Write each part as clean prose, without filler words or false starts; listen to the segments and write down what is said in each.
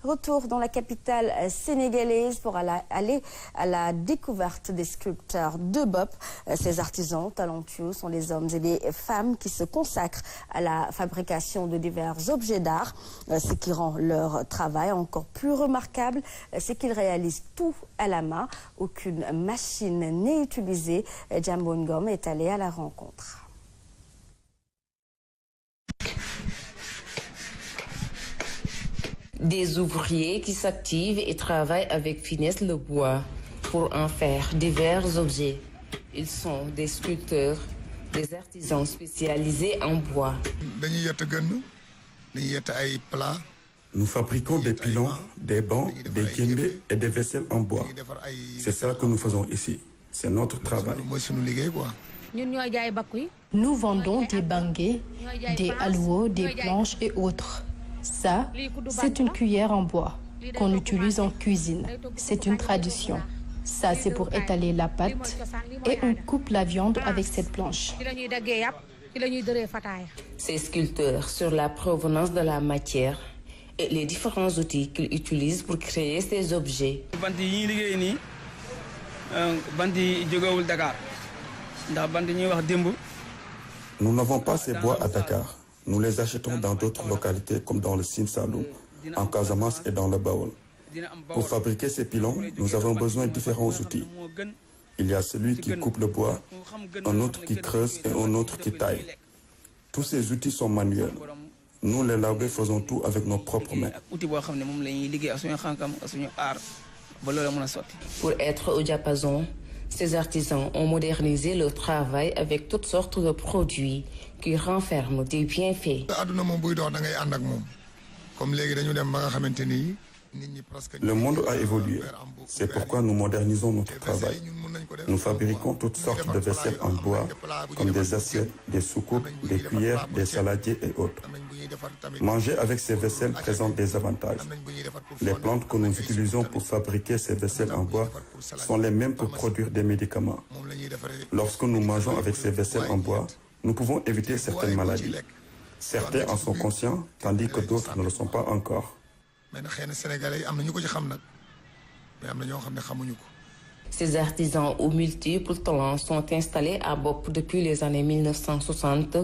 Retour dans la capitale sénégalaise pour aller à la découverte des sculpteurs de Bop. Ces artisans talentueux sont des hommes et des femmes qui se consacrent à la fabrication de divers objets d'art. Ce qui rend leur travail encore plus remarquable, c'est qu'ils réalisent tout à la main. Aucune machine n'est utilisée. Jambo Ngom est allé à la rencontre. Des ouvriers qui s'activent et travaillent avec finesse le bois pour en faire divers objets. Ils sont des sculpteurs, des artisans spécialisés en bois. Nous fabriquons des pilons, des bancs, des djembés et des vaisselles en bois. C'est ça que nous faisons ici. C'est notre travail. Nous vendons des banguets, des alouaux, des planches et autres. Ça, c'est une cuillère en bois qu'on utilise en cuisine. C'est une tradition. Ça, c'est pour étaler la pâte et on coupe la viande avec cette planche. Ces sculpteurs sur la provenance de la matière et les différents outils qu'ils utilisent pour créer ces objets. Nous n'avons pas ces bois à Dakar. Nous les achetons dans d'autres localités comme dans le Sine Saloum, en Casamance et dans le Baol. Pour fabriquer ces pilons, nous avons besoin de différents outils. Il y a celui qui coupe le bois, un autre qui creuse et un autre qui taille. Tous ces outils sont manuels. Nous, les Laobé, faisons tout avec nos propres mains. Pour être au diapason, ces artisans ont modernisé leur travail avec toutes sortes de produits qui renferment des bienfaits. Le monde a évolué. C'est pourquoi nous modernisons notre travail. Nous fabriquons toutes sortes de vaisselles en bois, comme des assiettes, des soucoupes, des cuillères, des saladiers et autres. Manger avec ces vaisselles présente des avantages. Les plantes que nous utilisons pour fabriquer ces vaisselles en bois sont les mêmes pour produire des médicaments. Lorsque nous mangeons avec ces vaisselles en bois, nous pouvons éviter certaines maladies. Certains en sont conscients, tandis que d'autres ne le sont pas encore. Ces artisans aux multiples talents sont installés à Bop depuis les années 1960.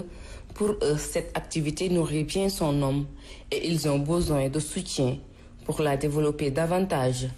Pour eux, cette activité nourrit bien son nom et ils ont besoin de soutien pour la développer davantage.